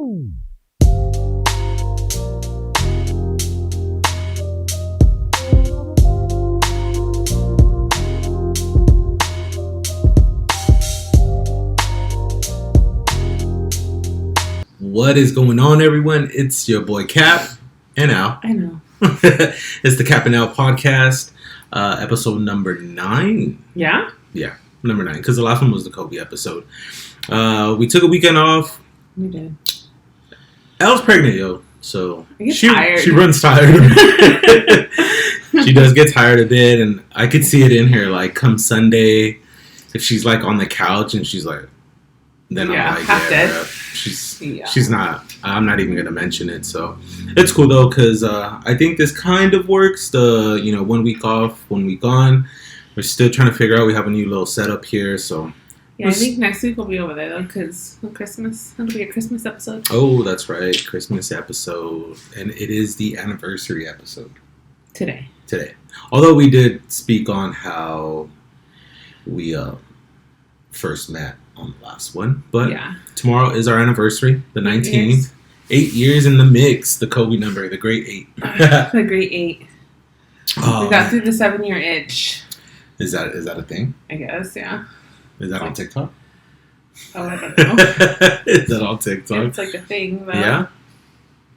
What is going on, everyone? It's your boy Cap and Al. I know. It's the Cap and Al podcast, episode number 9. Yeah? Yeah, number 9, because the last one was the Kobe episode. We took a weekend off. We did. Al's pregnant, yo. So tired. She runs tired a bit. She does get tired a bit, and I could see it in her, like, come Sunday, if she's, like, on the couch, and she's like, then I'm like, half dead. She's not. I'm not even gonna mention it. So it's cool though, because I think this kind of works. The 1 week off, 1 week on. We're still trying to figure out. We have a new little setup here. So yeah, I think next week we'll be over there though, because Christmas. It'll be a Christmas episode. Oh, that's right, Christmas episode, and it is the anniversary episode today. Although we did speak on how we first met on the last one, but tomorrow is our anniversary, the 19th. 8 years in the mix, the Kobe number, the great 8. The great 8. We got through the 7-year itch. Is that a thing? I guess, yeah. Is that on TikTok? Oh, I don't know. Is that on TikTok? It's like a thing, though. Yeah?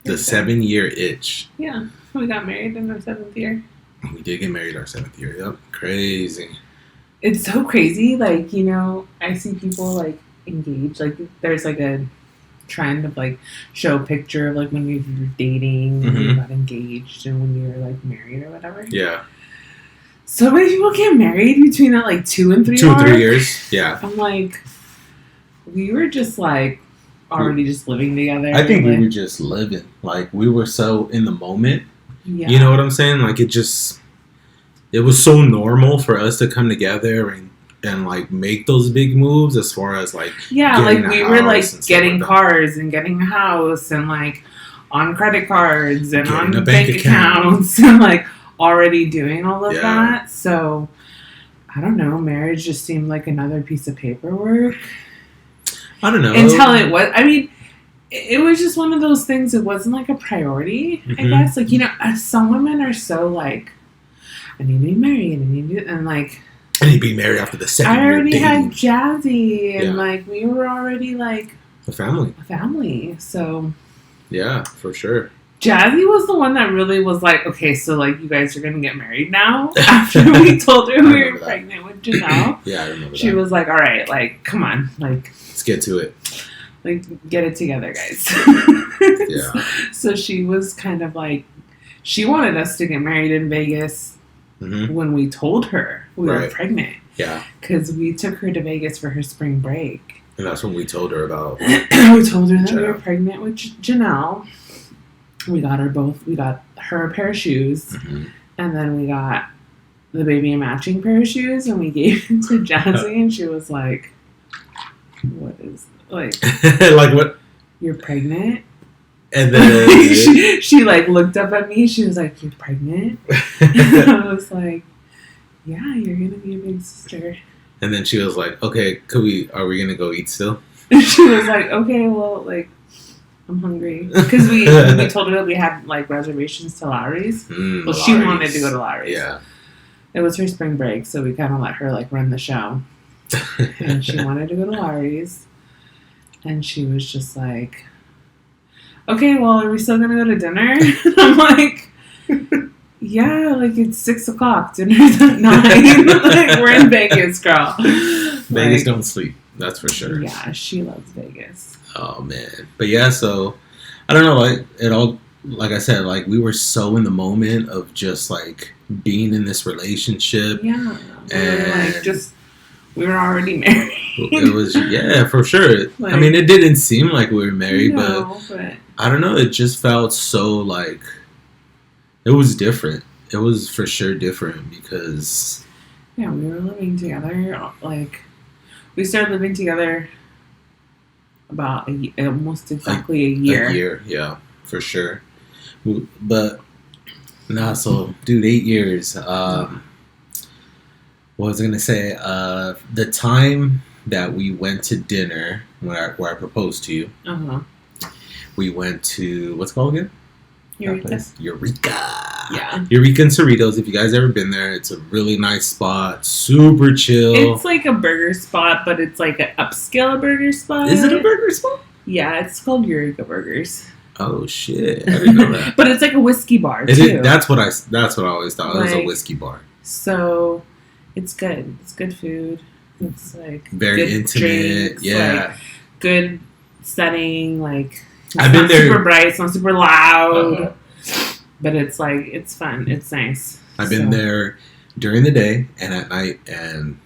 The 7-year itch. Yeah. We got married in our 7th year. We did get married our 7th year. Yep. Crazy. It's so crazy. Like, I see people, like, engage. Like, there's, like, a trend of, like, show a picture of, like, when you were dating, when you got engaged, and when you were, like, married or whatever. Yeah. So many people get married between that, like, 2 and 3 2 and 3 years. Yeah. I'm like, we were just, like, already just living together. I think we were just living. Like, we were so in the moment. Yeah. You know what I'm saying? Like, it was so normal for us to come together and like make those big moves as far as like we were like getting cars and getting a house and like on credit cards and getting on bank accounts and like already doing all of that. So I don't know, marriage just seemed like another piece of paperwork. I don't know. Until it was, I mean, it was just one of those things. It wasn't like a priority, I guess. Like, some women are so like, I need to be married, and like... I need to be married after the 7 year I already dating. had Jazzy, and like, we were already like... A family, so... Yeah, for sure. Jazzy was the one that really was like, okay, so like, you guys are gonna get married now? After we told her we were pregnant with Janelle. Yeah, I remember She was like, alright, like, come on, like... Let's get to it. Like, get it together, guys. Yeah. So she was kind of like... She wanted us to get married in Vegas... when we told her we were pregnant. Yeah. Because we took her to Vegas for her spring break. And that's when we told her about... We told her that we were pregnant with Janelle. We got her a pair of shoes. And then we got the baby a matching pair of shoes. And we gave it to Jazzy. And she was like, what is... Like... Like what? You're pregnant? And then she like looked up at me. She was like, "You're pregnant?" And I was like, "Yeah, you're gonna be a big sister." And then she was like, "Okay, are we gonna go eat still?" And she was like, "Okay, well, like, I'm hungry," because we told her that we had like reservations to Lowry's. Well, she wanted to go to Lowry's. Yeah, it was her spring break, so we kind of let her like run the show, and she wanted to go to Lowry's, and she was just like, okay, well, are we still gonna go to dinner? I'm like, yeah, like it's 6:00. Dinner's at 9. Like, we're in Vegas, girl. Vegas don't sleep. That's for sure. Yeah, she loves Vegas. Oh man, but yeah. So I don't know. Like it all. Like I said, like we were so in the moment of just like being in this relationship. Yeah, we were already married. It was for sure. Like, I mean, it didn't seem like we were married, but I don't know. It just felt so like it was different. It was for sure different because we were living together. Like we started living together about almost exactly a year. A year, yeah, for sure. But so dude, 8 years. What was I gonna say? The time that we went to dinner where I proposed to you, We went to, what's it called again? Eureka. Yeah. Eureka and Cerritos. If you guys ever been there, it's a really nice spot. Super chill. It's like a burger spot, but it's like an upscale burger spot. Is it a burger spot? Yeah, it's called Eureka Burgers. Oh shit! I didn't know that. But it's like a whiskey bar too. That's what I always thought. It was a whiskey bar. So it's good. It's good food. It's like very good intimate. Drinks, yeah. Like, good setting. Like I've been there. Super bright. It's not super loud. But it's like it's fun. It's nice. I've been there during the day and at night, and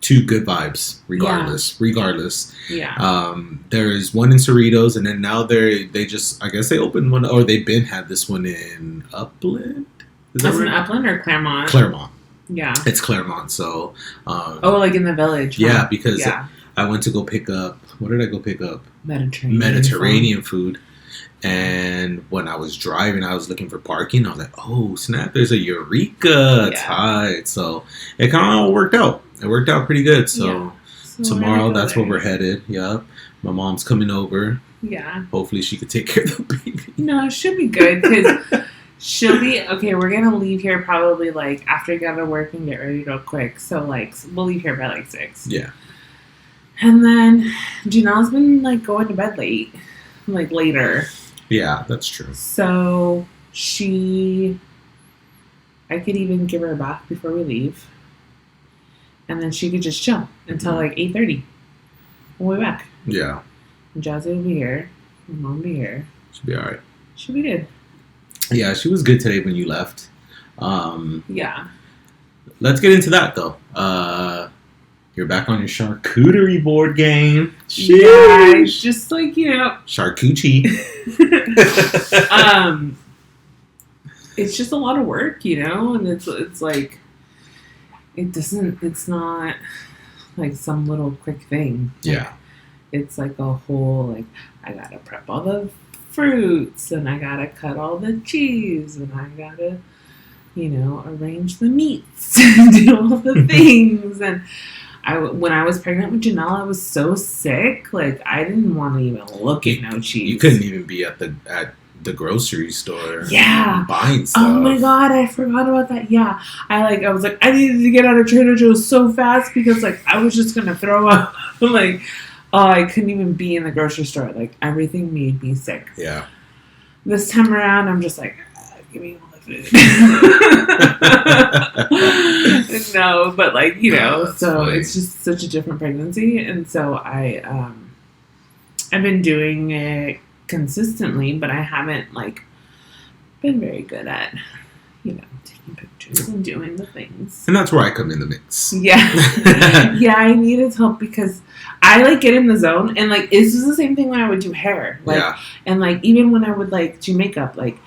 two good vibes regardless. Yeah. There's one in Cerritos, and then now they just, I guess they opened one, or they've had this one in Upland. Is that in Upland or Claremont? Claremont. Yeah. It's Claremont. So. Like in the village. Huh? Yeah, because I went to go pick up. What did I go pick up? Mediterranean food. And when I was driving, I was looking for parking. I was like, oh, snap, there's a Eureka tied. So it kind of all worked out. It worked out pretty good. So tomorrow, that's where we're headed. Yep. My mom's coming over. Yeah. Hopefully she could take care of the baby. No, it should be good because she'll be... Okay, we're going to leave here probably like after you got to work and get ready real quick. So like we'll leave here by like 6. Yeah. And then Janelle's been like going to bed late. Like later. Yeah, that's true. So I could even give her a bath before we leave. And then she could just chill until like 8:30. We'll be back. Yeah. And Jazzy will be here. My mom will be here. She'll be alright. She'll be good. Yeah, she was good today when you left. Yeah. Let's get into that though. You're back on your charcuterie board game. Sheesh. Yeah, just like, Sharcoochie. It's just a lot of work, and it's like, it's not like some little quick thing. Yeah. It's like a whole, like, I gotta prep all the fruits, and I gotta cut all the cheese, and I gotta, arrange the meats, and do all the things, and when I was pregnant with Janelle, I was so sick. Like, I didn't want to even look at no cheese. You couldn't even be at the grocery store. Yeah. Buying stuff. Oh my God, I forgot about that. Yeah. I was like, I needed to get out of Trader Joe's so fast because, like, I was just going to throw up. Like, I couldn't even be in the grocery store. Like, everything made me sick. Yeah. This time around, I'm just like, give me all the food. No, but like, so funny. It's just such a different pregnancy. And so I've been doing it consistently, but I haven't like been very good at, taking pictures and doing the things. And that's where I come in the mix. Yeah. Yeah, I needed help because I like get in the zone, and like this is the same thing when I would do hair. Like, and like even when I would like do makeup, like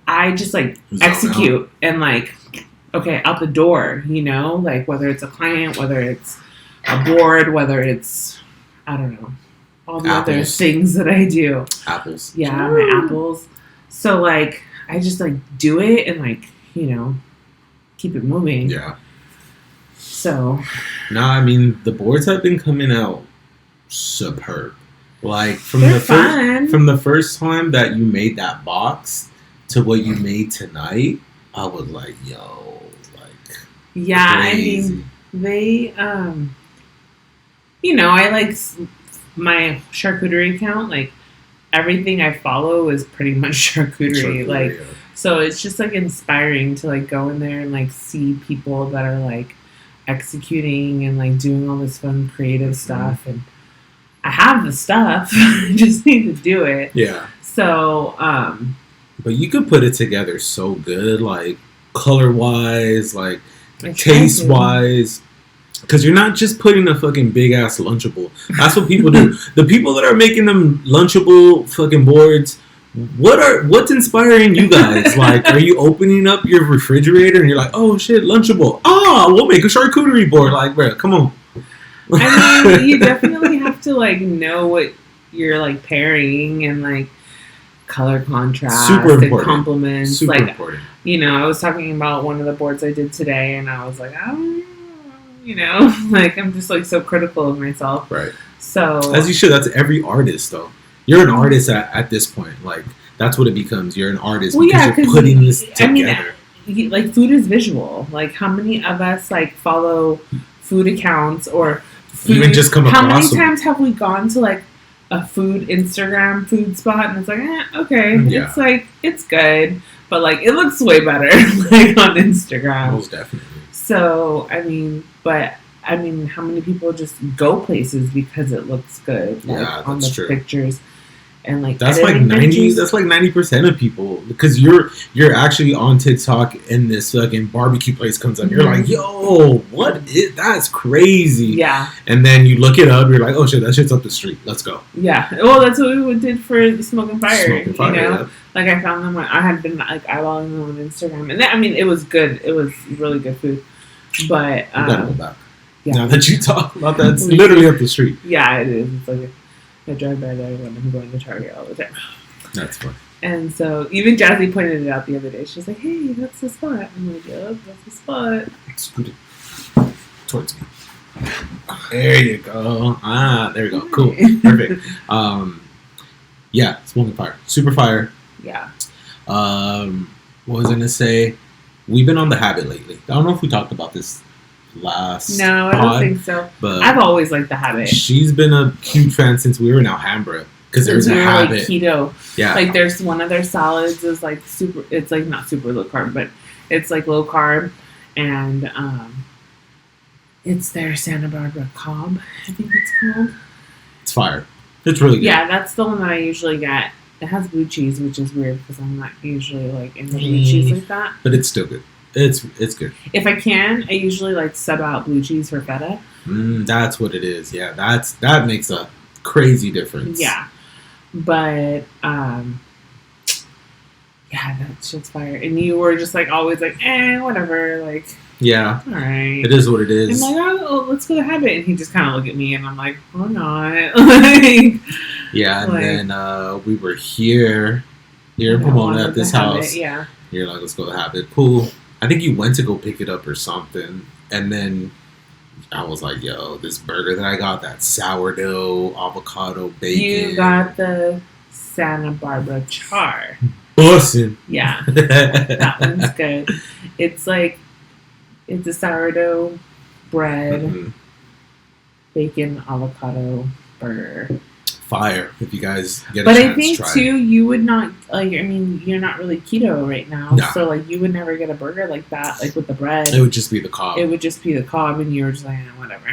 I just like execute and like, okay, out the door, like whether it's a client, whether it's a board, whether it's, I don't know, all the other things that I do. Apples. Yeah, my apples. So like, I just like do it and like, keep it moving. Yeah. So. No, I mean, the boards have been coming out superb. Like from the first time that you made that box to what you made tonight, I was like, yo, like, yeah, crazy. I mean, they, I like my charcuterie account, like everything I follow is pretty much charcuterie. Like, so it's just like inspiring to like go in there and like see people that are like executing and like doing all this fun creative stuff. And I have the stuff, I just need to do it. Yeah. So, but you could put it together so good, like color-wise, like taste-wise. Because you're not just putting a fucking big-ass Lunchable. That's what people do. The people that are making them Lunchable fucking boards, what's inspiring you guys? Like, are you opening up your refrigerator and you're like, oh, shit, Lunchable. We'll make a charcuterie board. Like, bro, come on. I mean, you definitely have to, like, know what you're, like, pairing and, like, color contrast and complements. Super like, important. I was talking about one of the boards I did today, and I was like, like I'm just like so critical of myself. Right. So as you should. That's every artist, though. you're an artist at this point. Like, that's what it becomes. You're an artist because you're putting this together. Like, food is visual. Like, how many of us, like, follow food accounts or food? Even just come across how many times have we gone to, like, a food Instagram food spot and it's like, okay, it's like, it's good, but, like, it looks way better, like, on Instagram. Most definitely. So, how many people just go places because it looks good, like, on the true. Pictures. And like that's like 90% of people, because you're actually on TikTok and this fucking barbecue place comes up. You're like, yo, that's crazy. Yeah. And then you look it up, you're like, oh shit, that shit's up the street. Let's go. Yeah. Well, that's what we did for the Smoking Fire. You know? Yeah. Like, I found them when I had been like eyeballing them on Instagram, and it was good. It was really good food. But you gotta go back. Yeah. Now that you talk about that, it's literally up the street. Yeah, it is. It's like I drive by there when I'm going to Target all the time. That's fun. And so even Jazzy pointed it out the other day. She's like, "Hey, that's the spot." I'm like, "Yep, that's the spot." Scoot it towards me. There you go. There you go. Cool. Perfect. Yeah, Smoking Fire. Super fire. Yeah. What was I gonna say? We've been on the habit lately. I don't know if we talked about this last No, I don't think so. But I've always liked the habit. She's been a huge fan since we were in Alhambra, because there's a habit. Like keto. Yeah. Like, there's one of their salads is like super. It's like not super low carb, but it's like low carb, and it's their Santa Barbara Cobb, I think it's called. It's fire. It's really good. Yeah, that's the one that I usually get. It has blue cheese, which is weird because I'm not usually like into blue cheese like that. But it's still good. It's good. If I can, I usually like sub out blue cheese for feta. That's what it is. Yeah, that makes a crazy difference. Yeah, but yeah, that shit's fire. And you were just like always like, whatever, like. Yeah. All right. It is what it is. I'm like, oh, let's go to habit, and he just kind of looked at me, and I'm like, oh, not. Like, yeah, and then we were here in Pomona at this house. Habit, yeah. You're like, let's go to habit. Cool. I think you went to go pick it up or something, and then I was like, yo, this burger that I got, that sourdough, avocado, bacon. You got the Santa Barbara char. Bussin'. Yeah. That one's good. It's like, it's a sourdough bread, bacon, avocado burger. Fire, if you guys get a chance, I think, too, you would not, like, you're not really keto right now. No. So, like, you would never get a burger like that, like, with the bread. It would just be the Cobb. It would just be the Cobb, and you were just like, whatever.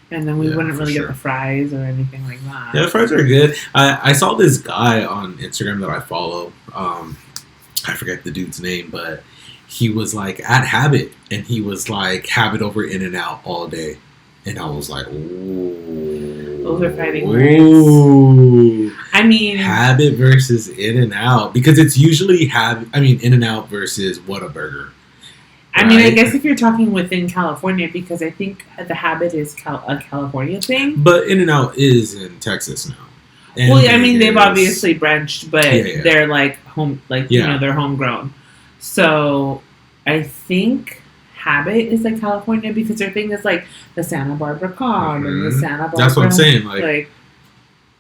And then we wouldn't really get the fries or anything like that. Yeah, the fries are good. I saw this guy on Instagram that I follow. I forget the dude's name, but he was, like, at Habit, and he was, like, Habit over In-N-Out all day. And I was like, ooh. Those are fighting words. I mean, Habit versus In-N-Out, because it's usually In-N-Out versus Whataburger. I mean, I guess if you're talking within California, because I think the Habit is a California thing. But In-N-Out is in Texas now. And well, I mean, they've obviously branched, but they're like home, like you know, they're homegrown. So I think Habit is like California, because their thing is like the Santa Barbara Cobb and the Santa Barbara. That's what I'm saying. Like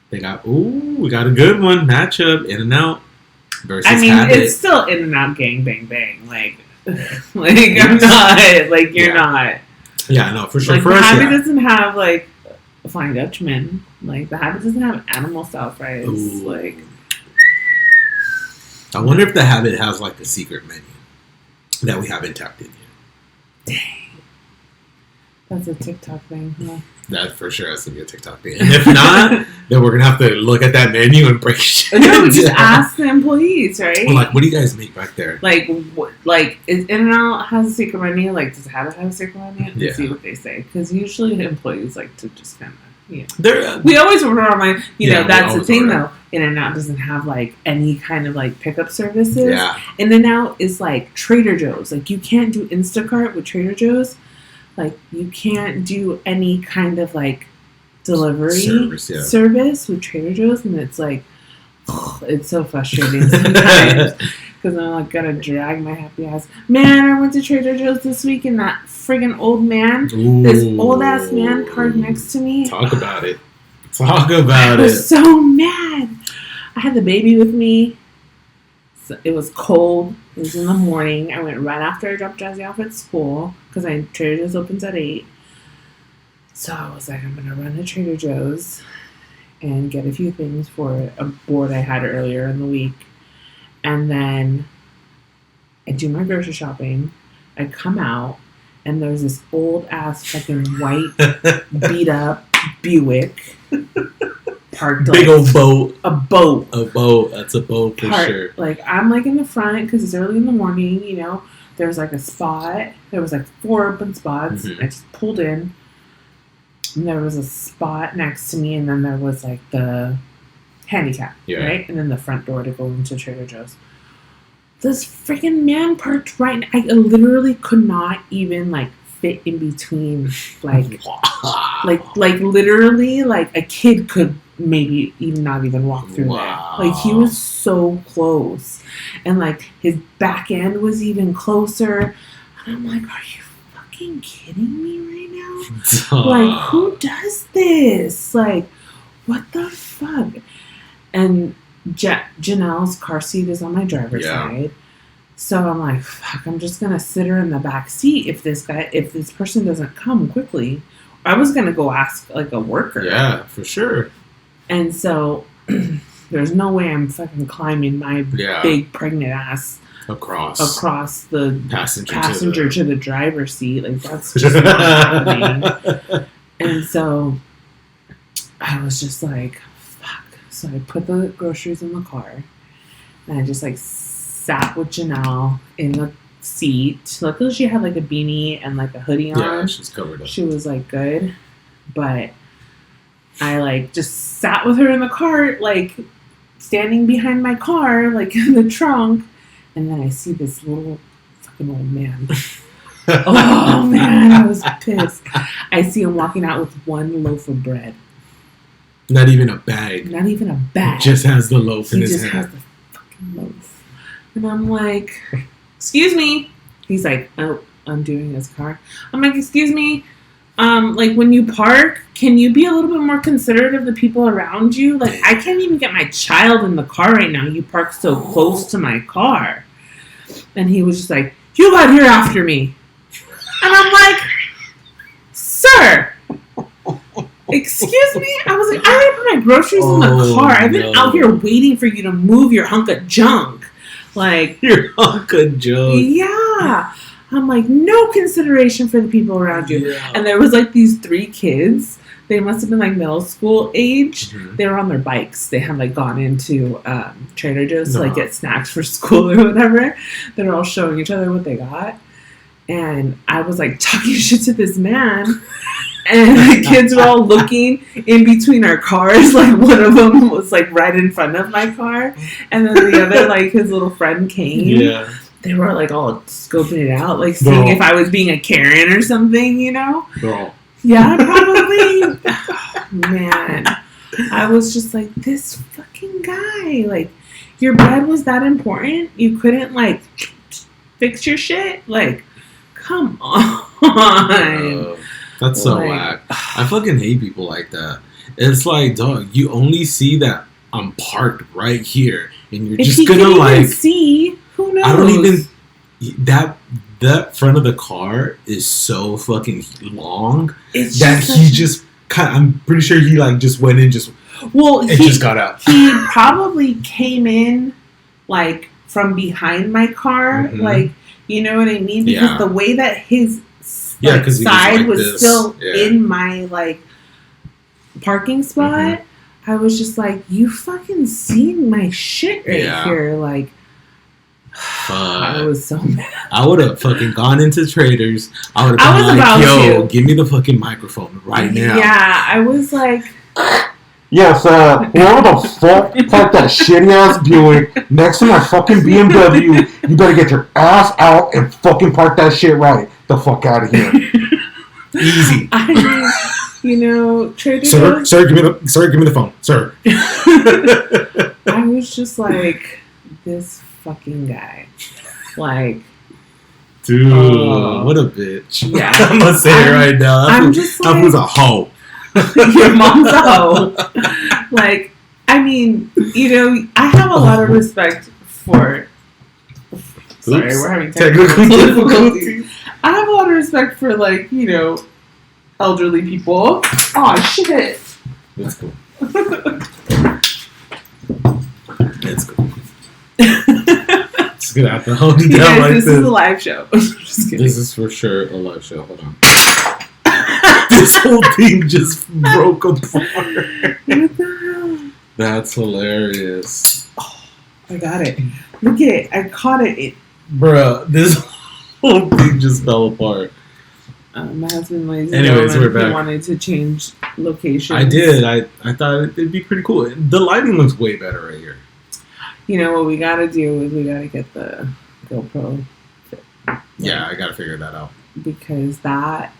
they got, we got a good one matchup. In-N-Out versus Habit. It's still In-N-Out gang bang bang. Like I'm not like you're not. Yeah, no, for sure. Like, for the us, Habit doesn't have like a Flying Dutchman. Like the Habit doesn't have animal style fries. Ooh. Like I wonder if the Habit has like a secret menu that we haven't tapped in yet. Dang. That's a TikTok thing, huh? That for sure has to be a TikTok thing. And if not, then we're going to have to look at that menu and break shit. No, just ask the employees, right? Well, like, what do you guys make back there? Like, is In-N-Out has a secret menu? Like, does Habit have a secret menu? Let's see what they say. Because usually the employees like to just kind of, we always order online. That's the thing, though. In-N-Out doesn't have, like, any kind of, like, pickup services. Yeah. In-N-Out is, like, Trader Joe's. Like, you can't do Instacart with Trader Joe's. Like, you can't do any kind of, like, delivery service with Trader Joe's. And it's, like, it's so frustrating sometimes. Because I'm, like, gotta drag my happy ass. Man, I went to Trader Joe's this week, and that friggin' old man, this old-ass man parked next to me. Talk about it. I was so mad. I had the baby with me. So it was cold. It was in the morning. I went right after I dropped Jazzy off at school because Trader Joe's opens at 8. So I was like, I'm going to run to Trader Joe's and get a few things for a board I had earlier in the week. And then I do my grocery shopping. I come out, and there's this old-ass fucking white, beat-up Buick parked. Big old boat. A boat. A boat. That's a boat for sure. Like, I'm, like, in the front because it's early in the morning, you know. There's, like, a spot. There was, like, 4 open spots. I just pulled in. And there was a spot next to me, and then there was, like, the handicap, right? And then the front door to go into Trader Joe's. This freaking man parked right now. I literally could not even, like, fit in between, like, literally, like, a kid could maybe not even walk through there. Like, he was so close. And, like, his back end was even closer. And I'm like, are you fucking kidding me right now? Like, who does this? Like, what the fuck? And Janelle's car seat is on my driver's side. So I'm like, fuck, I'm just going to sit her in the back seat if this person doesn't come quickly. I was going to go ask, like, a worker. Yeah, for sure. And so there's no way I'm fucking climbing my big pregnant ass across the passenger to the driver's seat. Like, that's just not happening. And so I was just like, fuck. So I put the groceries in the car, and I just, like, sat with Janelle in the seat. Luckily, she had, like, a beanie and, like, a hoodie on. Yeah, she's covered up. She was, like, good. But I, like, just sat with her in the car, like, standing behind my car, like, in the trunk. And then I see this little fucking old man. Oh, man, I was pissed. I see him walking out with one loaf of bread. Not even a bag. Not even a bag. He just has the loaf in his hand. He just has the fucking loaf. And I'm like, excuse me. He's like, oh, undoing his car. I'm like, excuse me. Like, when you park, can you be a little bit more considerate of the people around you? Like, I can't even get my child in the car right now. You park so close to my car. And he was just like, you got here after me. And I'm like, sir, excuse me? I was like, I already put my groceries in the car. I've been out here waiting for you to move your hunk of junk. Like, your hunk of junk. Yeah. I'm like, no consideration for the people around you. Yeah. And there was, like, these 3 kids. They must have been, like, middle school age. Mm-hmm. They were on their bikes. They had, like, gone into Trader Joe's to, like, get snacks for school or whatever. They were all showing each other what they got. And I was, like, talking shit to this man. And the kids were all looking in between our cars. Like, one of them was, like, right in front of my car. And then the other, like, his little friend came. Yeah. They were, like, all scoping it out, like, seeing if I was being a Karen or something, you know? Yeah, probably. Man. I was just like, this fucking guy. Like, your bread was that important? You couldn't, like, fix your shit? Like, come on. That's so whack. I fucking hate people like that. It's like, dog, you only see that I'm parked right here, and you're just gonna, like, see. Who knows? I don't even. That front of the car is so fucking long I'm pretty sure he, like, just went in just got out. He probably came in, like, from behind my car, like, you know what I mean? Because the way that his side was still in my, like, parking spot, I was just like, you fucking seen my shit right here, like. I was so mad. I would have fucking gone into Traders. I would have been like, yo, give me the fucking microphone right now. Yeah, I was like... Yes, whoever the fuck parked that shitty ass Buick next to my fucking BMW, you better get your ass out and fucking park that shit right the fuck out of here. Easy. I mean, you know, Trader Joe's... Sir, give me the phone. Sir. I was just like, this fucking guy. Like, dude, what a bitch. Yeah. I'm gonna say it right now. I'm just like, that was a hoe. Your mom's a hoe. Like, I I mean, I have a lot of respect for. Sorry, we're having technical difficulties. I have a lot of respect for, like, elderly people. Oh, shit. That's cool. It's cool. It's gonna have to hold it down like this. This is a live show. Just kidding. This is for sure a live show. Hold on. This whole thing just broke apart. What the hell? That's hilarious. Oh, I got it. Look at it. I caught it. Bruh, this whole thing just fell apart. My husband, ladies and Anyways, gentlemen, we're back. He wanted to change location. I did. I thought it'd be pretty cool. The lighting looks way better right here. You know what we gotta do is we gotta get the GoPro. Yeah, I gotta figure that out. Because that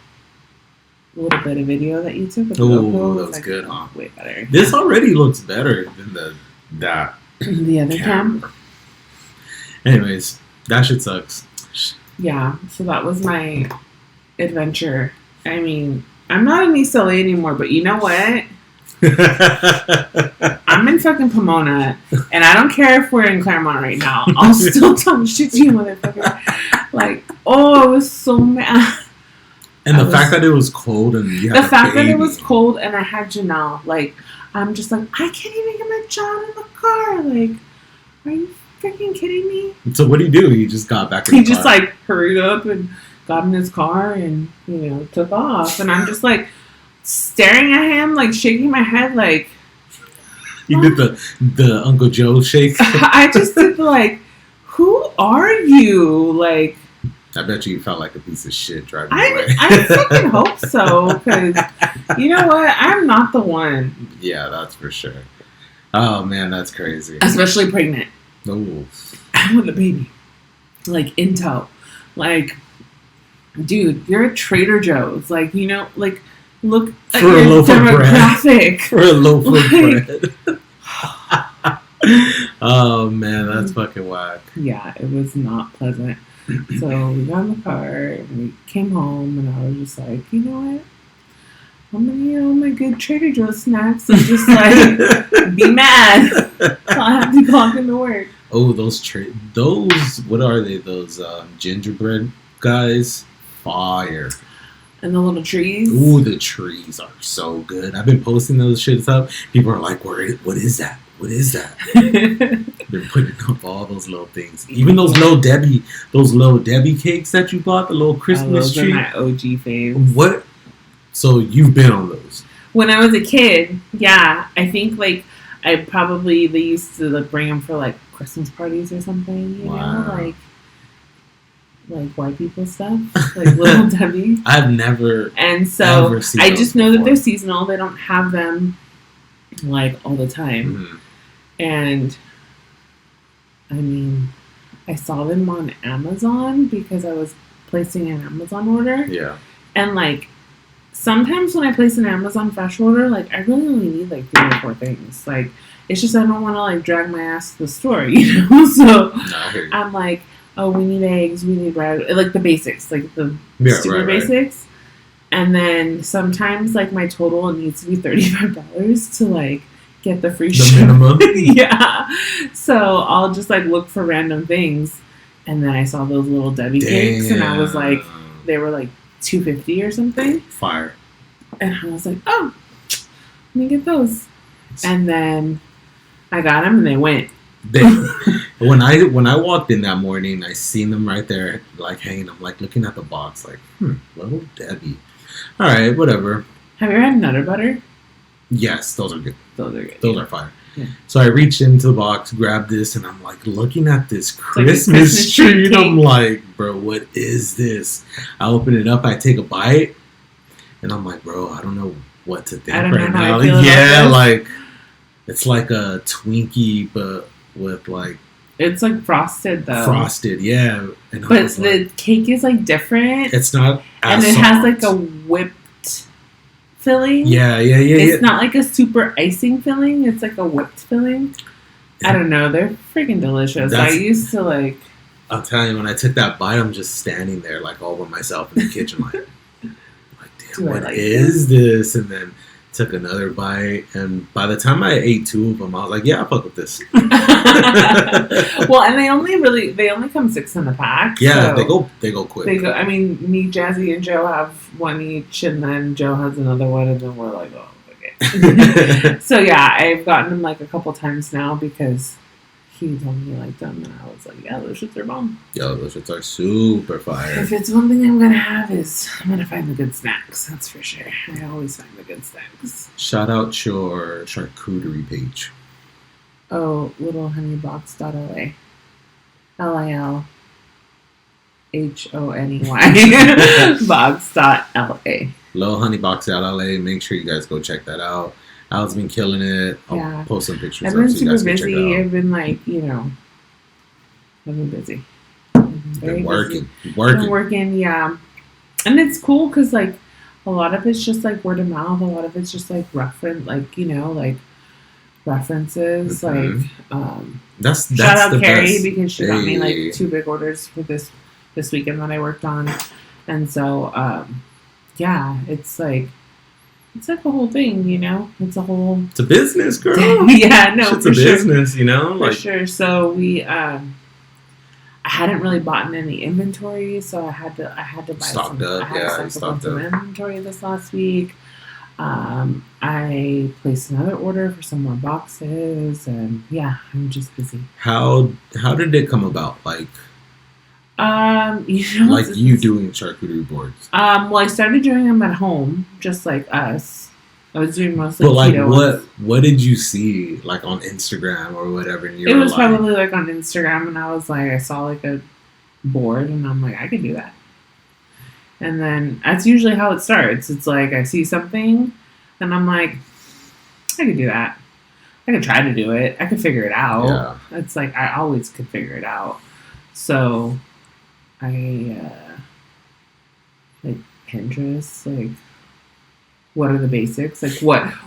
little bit of video that you took with the Oh, GoPro that was good, huh? Way better. This already looks better than that the other camera. cam. Anyways, that shit sucks. Yeah, so that was my adventure. I mean, I'm not in East LA anymore, but you know what? I'm in fucking Pomona, and I don't care if we're in Claremont right now. I'll still talk shit to you, motherfucker. Like, I was so mad. And the fact that it was cold and you had the fact that it was cold and I had Janelle, like, I'm just like, I can't even get my John in the car. Like, are you freaking kidding me? So what do? You just got back in the car. He just, like, hurried up and got in his car and, took off. And I'm just, like, staring at him, like, shaking my head, like... You did the Uncle Joe shake? I just did the, like, who are you? Like... I bet you felt like a piece of shit driving away. I fucking hope so, because you know what? I'm not the one. Yeah, that's for sure. Oh, man, that's crazy. Especially pregnant. Oh. I'm with a baby. Like, in tow. Like, dude, you're at Trader Joe's. Like, like, look at for a your loaf demographic. Of bread. For a loaf of bread. Oh, man, that's fucking whack. Yeah, it was not pleasant. So we got in the car and we came home and I was just like, you know what? I'm gonna eat all my good Trader Joe's snacks and just like be mad. So I have to clock into work. Oh, those what are they? Those gingerbread guys? Fire. And the little trees. Ooh, the trees are so good. I've been posting those shits up. People are like, what is that? What is that? They're putting up all those little things. Even those little Debbie cakes that you bought, the little Christmas tree. Those are my OG faves. What? So you've been on those? When I was a kid, yeah. I think like they used to like bring them for like Christmas parties or something. You know, like white people stuff, like Little Debbie. I've never. And so seen I just know before. that they're seasonal. They don't have them like all the time. Mm-hmm. And I mean, I saw them on Amazon because I was placing an Amazon order. Yeah. And like sometimes when I place an Amazon flash order, like I really only need like 3 or 4 things. Like it's just I don't want to like drag my ass to the store, you know. So I'm like, oh, we need eggs, we need bread, like the basics, like the super basics. And then sometimes like my total needs to be $35 to like get the free shipping. Minimum. Yeah. So I'll just like look for random things, and then I saw those little Debbie cakes, and I was like, they were like $2.50 or something. Fire. And I was like, oh, let me get those. And then I got them, and they went. When I walked in that morning, I seen them right there, like hanging. I'm like looking at the box, like, little Debbie. All right, whatever. Have you ever had Nutter Butter? Yes, those are good. Those are good. Those are fire. Yeah. So I reached into the box, grabbed this, and I'm like looking at this Christmas tree. And I'm like, bro, what is this? I open it up, I take a bite, and I'm like, bro, I don't know what to think right now. Yeah, like it's like a Twinkie, but with like it's like frosted though. Frosted, yeah. And but the cake is like different. It's not, and it has like a whipped filling. Yeah. It's not like a super icing filling. It's like a whipped filling. I don't know. They're freaking delicious. I used to like. I'll tell you, when I took that bite, I'm just standing there like all by myself in the kitchen, like damn, what is this? And then took another bite, and by the time I ate 2 of them, I was like, "Yeah, I'll fuck with this." Well, and they only come 6 in the pack. Yeah, so they go quick. I mean, me, Jazzy, and Joe have one each, and then Joe has another one, and then we're like, oh, okay. So yeah, I've gotten them like a couple times now because he told me he liked them, and I was like, yeah, those shits are bomb. Yo, those shits are super fire. If it's one thing I'm gonna have is I'm gonna find the good snacks. That's for sure. I always find the good snacks. Shout out your charcuterie page. Oh, littlehoneybox.la. LILHONEY. Box.LA. Little Honey Box LA. Make sure you guys go check that out. Al's been killing it. I'll post some pictures. I've been so you guys super can check it busy. out. I've been like, I've been busy. Been working. Been working, yeah. And it's cool because like a lot of it's just like word of mouth. A lot of it's just like reference, like like references. Mm-hmm. Like that's shout out the Carrie best. because she got me like 2 big orders for this weekend that I worked on, and so yeah, it's like a whole thing, It's a business, girl. Yeah, no, it's a business, For sure. So we I hadn't really bought in any inventory, so I had to buy stocked some. up. I had to stock up some inventory this last week. I placed another order for some more boxes, and yeah, I'm just busy. How did it come about? Like, you doing charcuterie boards? Well, I started doing them at home, just like us. I was doing mostly. But like, keto what did you see like on Instagram or whatever? And it was probably like on Instagram, and I was like, I saw like a board, and I'm like, I could do that. And then that's usually how it starts. It's like I see something, and I'm like, I could do that. I could try to do it. I could figure it out. Yeah. It's like I always could figure it out. So I like Pinterest, like what are the basics? Like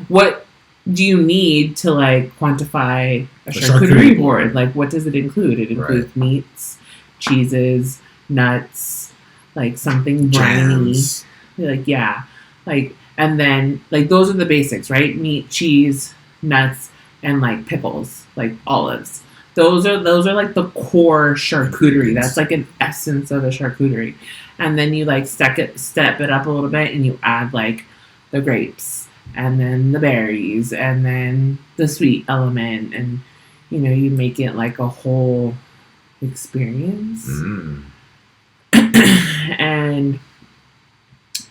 what do you need to like quantify a charcuterie board? Like what does it include? It includes meats, cheeses, nuts, like something briny. Jams. Like yeah. Like and then like those are the basics, right? Meat, cheese, nuts, and like pickles, like olives. Those are like the core charcuterie. That's like an essence of a charcuterie. And then you like step it up a little bit, and you add like the grapes, and then the berries, and then the sweet element, and you make it like a whole experience. And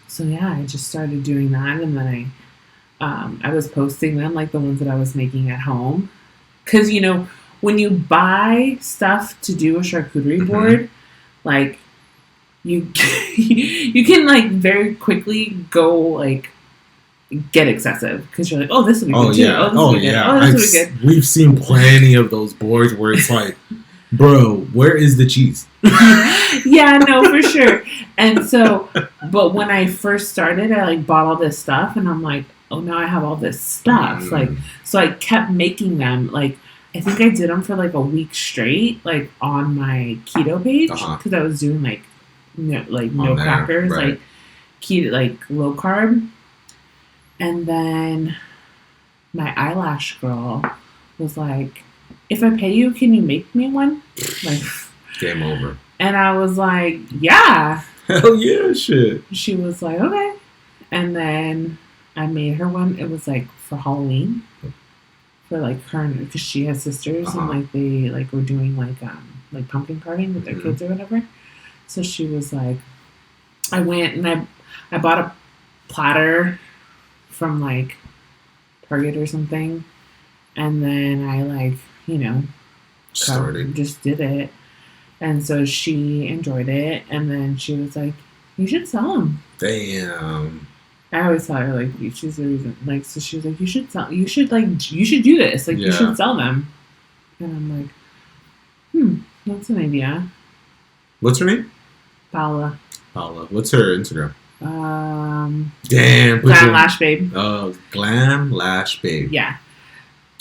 so yeah, I just started doing that, and then I was posting them, like the ones that I was making at home, because when you buy stuff to do a charcuterie board, like you can like very quickly go like get excessive because you're like, oh, this will be good too. Yeah. Oh, this will be good. We've seen plenty of those boards where it's like, bro, where is the cheese? Yeah, no, for sure. And so, but when I first started, I like bought all this stuff, and I'm like, oh, now I have all this stuff. Like, so I kept making them. Like, I think I did them for like a week straight, like on my keto page, because I was doing like no crackers, right. like keto, like low carb. And then my eyelash girl was like, if I pay you, can you make me one? Like, game over. And I was like, yeah. Hell yeah, shit. She was like, okay. And then I made her one. It was like for Halloween. For like her, because she has sisters, and like they like were doing like pumpkin carving with their kids or whatever. So she was like, I went and I bought a platter from like Target or something, and then I like just did it, and so she enjoyed it, and then she was like, you should sell them. Damn. I always tell her like she's the reason, like, so she was like, you should do this, like you should sell them. And I'm like, that's an idea. What's her name? Paula. What's her Instagram? Damn. Glam Lash Babe. Glam Lash Babe. Yeah.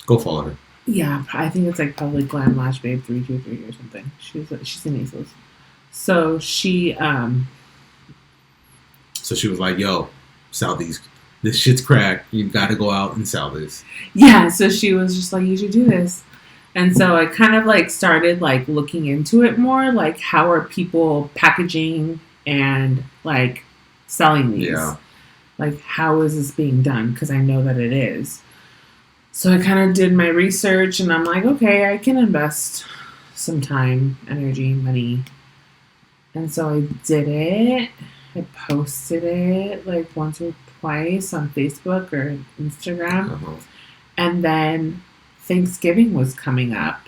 Go follow her. Yeah, I think it's like probably Glam Lash Babe 323 or something. She's in ASOS. So she So she was like, yo, sell these this shit's crack. You've got to go out and sell this. Yeah, so she was just like, you should do this. And so I kind of like started like looking into it more, like how are people packaging and like selling these? Yeah. Like how is this being done? Because I know that it is. So I kind of did my research and I'm like, okay, I can invest some time, energy, money. And so I did it. I posted it like once or twice on Facebook or Instagram. Uh-huh. And then Thanksgiving was coming up.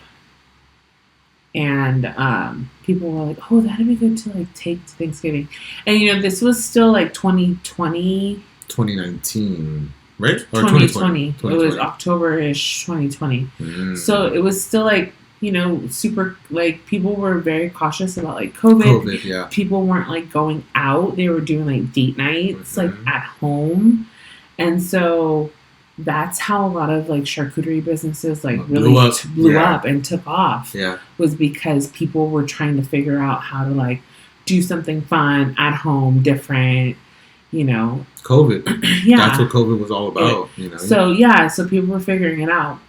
And people were like, oh, that'd be good to like take to Thanksgiving. And you know, this was still like 2020. 2019, right? Or 2020. It was October-ish 2020. So it was still like, you know, super, like, people were very cautious about, like, COVID. Yeah. People weren't, like, going out. They were doing, like, date nights, like, at home. And so that's how a lot of, like, charcuterie businesses, like, really blew up and took off. Yeah. Was because people were trying to figure out how to, like, do something fun at home, different, you know. COVID. Yeah. That's what COVID was all about, you know. So, so people were figuring it out.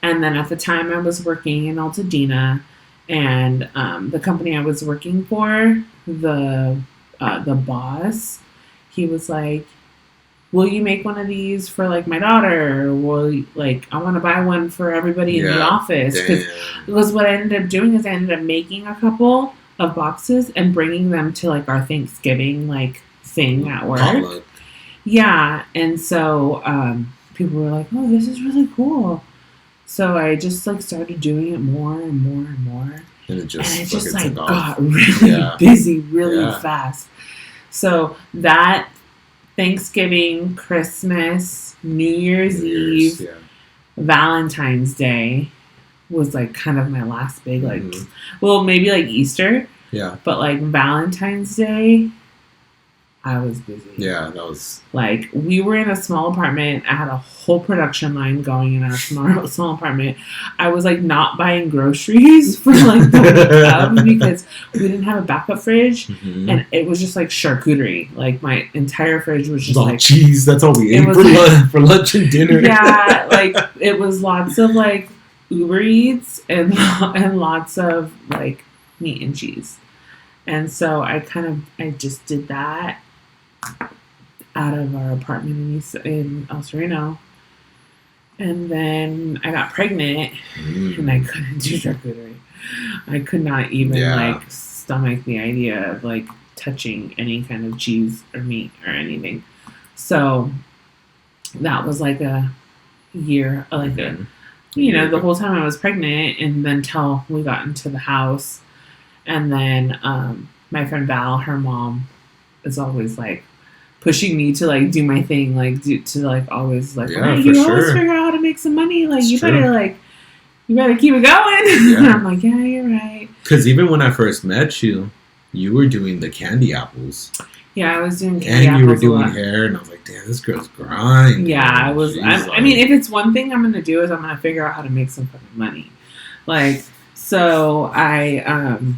And then at the time I was working in Altadena, and the company I was working for, the boss, he was like, will you make one of these for like my daughter? Or will you, like, I want to buy one for everybody in the office. Because what I ended up doing is I ended up making a couple of boxes and bringing them to like our Thanksgiving like thing at work. Potluck. Yeah. And so people were like, oh, this is really cool. So I just like started doing it more and more and more. And it just like got really busy really fast. So that Thanksgiving, Christmas, New Year's Eve, Valentine's Day was like kind of my last big like, well, maybe like Easter. Yeah. But like Valentine's Day, I was busy. Yeah, that was... Like, we were in a small apartment. I had a whole production line going in our small apartment. I was, like, not buying groceries for, like, the week of because we didn't have a backup fridge. And it was just, like, charcuterie. Like, my entire fridge was just, like... cheese. That's all we ate for lunch and dinner. Yeah, like, it was lots of, like, Uber Eats and lots of, like, meat and cheese. And so I just did that out of our apartment in El Sereno. And then I got pregnant and I couldn't do charcuterie. I could not even like stomach the idea of like touching any kind of cheese or meat or anything. So that was like a year, like you know, the whole time I was pregnant, and then till we got into the house. And then my friend Val, her mom, is always like pushing me to like do my thing, like to like always like, right, you always figure out how to make some money. Like you better keep it going. And I'm like, yeah, you're right. Because even when I first met you, you were doing the candy apples. Yeah, I was doing candy apples. And you were doing hair, and I was like, damn, this girl's grind. Yeah, I was. I mean, if it's one thing I'm gonna do is I'm gonna figure out how to make some fucking money. Like, so I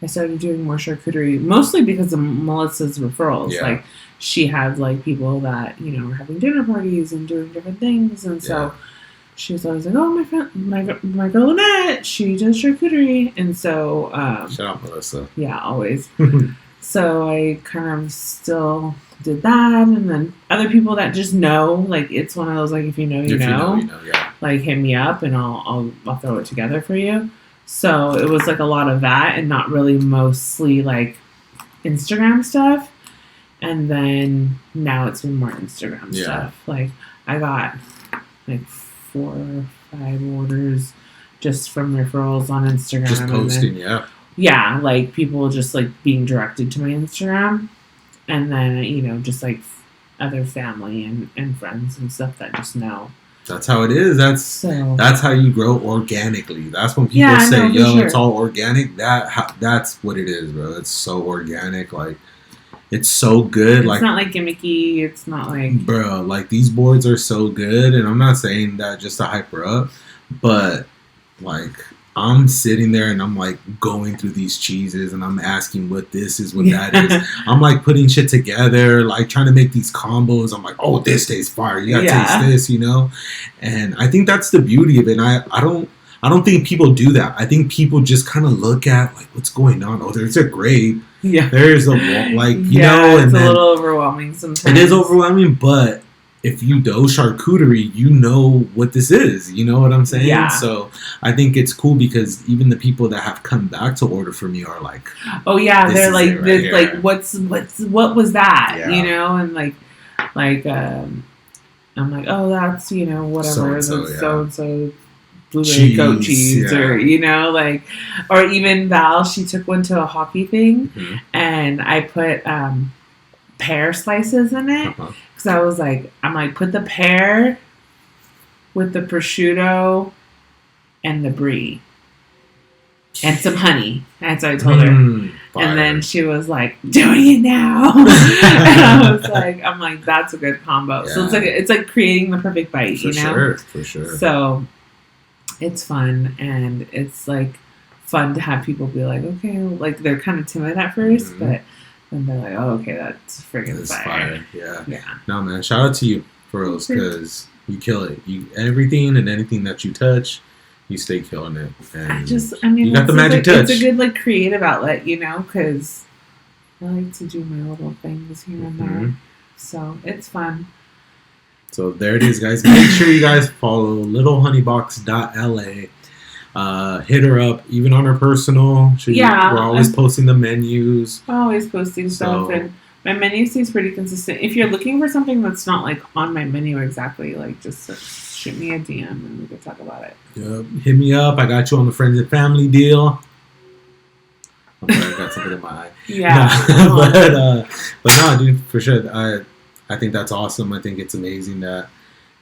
started doing more charcuterie, mostly because of Melissa's referrals. Yeah. Like, she had, like, people that, you know, were having dinner parties and doing different things. And so she was always like, oh, my friend, my girl Lynette, she does charcuterie. And so... shout out, Melissa. Yeah, always. So I kind of still did that. And then other people that just know, like, it's one of those, like, if you know, you know. Like, hit me up and I'll throw it together for you. So it was like a lot of that and not really mostly like Instagram stuff. And then now it's been more Instagram stuff. Like I got like 4 or 5 orders just from referrals on Instagram. Just posting, Yeah, like people just like being directed to my Instagram. And then, you know, just like other family and friends and stuff that just know. That's how it is. That's how you grow organically. That's when people say, it's all organic. That's what it is, bro. It's so organic. Like, it's so good. It's like, not like gimmicky. It's not like... Bro, like, these boards are so good. And I'm not saying that just to hype her up. But like I'm sitting there and I'm like going through these cheeses and I'm asking what this is, what that is. I'm like putting shit together, like trying to make these combos. I'm like, oh, this tastes fire. You gotta taste this, you know? And I think that's the beauty of it. And I don't think people do that. I think people just kind of look at like what's going on. Oh, there's a grape. Yeah. There's a like you know, it's a little overwhelming sometimes. It is overwhelming, but if you know charcuterie, you know what this is. You know what I'm saying? Yeah. So I think it's cool because even the people that have come back to order for me are like, oh yeah, they're like, like what was that? Yeah. You know, and like I'm like, oh, that's, you know, whatever, so and so blueberry goat cheese, or you know, like, or even Val, she took one to a hockey thing, and I put pear slices in it. Because I was like, put the pear with the prosciutto and the brie and some honey. That's what I told her. Fire. And then she was like, doing it now. And I was like, that's a good combo. Yeah. So it's like creating the perfect bite, you know? For sure. So it's fun, and it's like fun to have people be like, okay, like they're kind of timid at first, but and they're like, oh, okay, that's friggin' fire. Yeah. No, man, shout out to you for those, because you kill it. You everything and anything that you touch, you stay killing it. And you got the magic touch. It's a good like creative outlet, you know, because I like to do my little things here and there. So it's fun. So there it is, guys. Make sure you guys follow littlehoneybox.la. Hit her up, even on her personal. We're always posting the menus. Always posting stuff, and my menu stays pretty consistent. If you're looking for something that's not like on my menu exactly, like just shoot me a DM and we can talk about it. Yep, hit me up. I got you on the friends and family deal. I'm sorry, I got something in my eye. Yeah, but no, dude, for sure. I think that's awesome. I think it's amazing that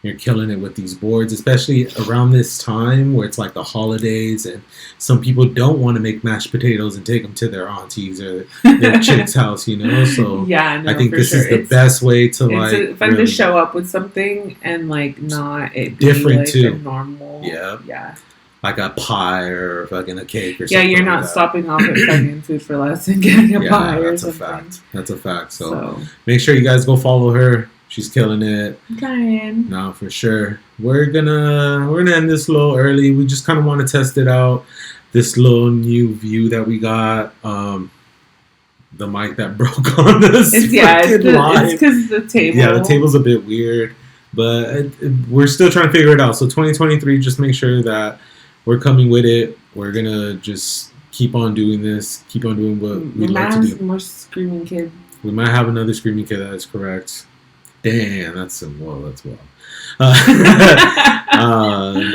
you're killing it with these boards, especially around this time where it's like the holidays and some people don't want to make mashed potatoes and take them to their auntie's or their chick's house, you know? So I think this is the best way to like... It's fun to show up with something and like not it different be like too. A normal... Yeah. Like a pie or fucking a cake or something. Yeah, you're not stopping off at fucking Food for Less and getting a pie or something. That's a fact. So make sure you guys go follow her. She's killing it. Okay. No, for sure. We're gonna end this a little early. We just kind of want to test it out. This little new view that we got. The mic that broke on us. It's because the table. Yeah, the table's a bit weird, but we're still trying to figure it out. So 2023, just make sure that we're coming with it. We're gonna just keep on doing this. Keep on doing what we like to do. More Screaming Kid. We might have another Screaming Kid. That is correct. Damn, that's well. But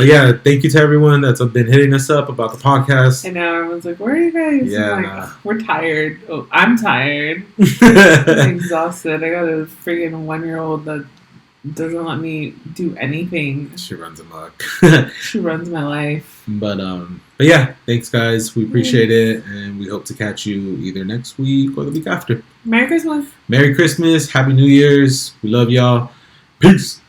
yeah, thank you to everyone that's been hitting us up about the podcast. I know, everyone's like, where are you guys? Yeah, we're tired. Oh, I'm tired. I'm exhausted. I got a friggin' 1-year-old that doesn't let me do anything. She runs amok. She runs my life. But yeah, thanks guys. We appreciate it, and we hope to catch you either next week or the week after. Merry Christmas. Merry Christmas. Happy New Year's. We love y'all. Peace.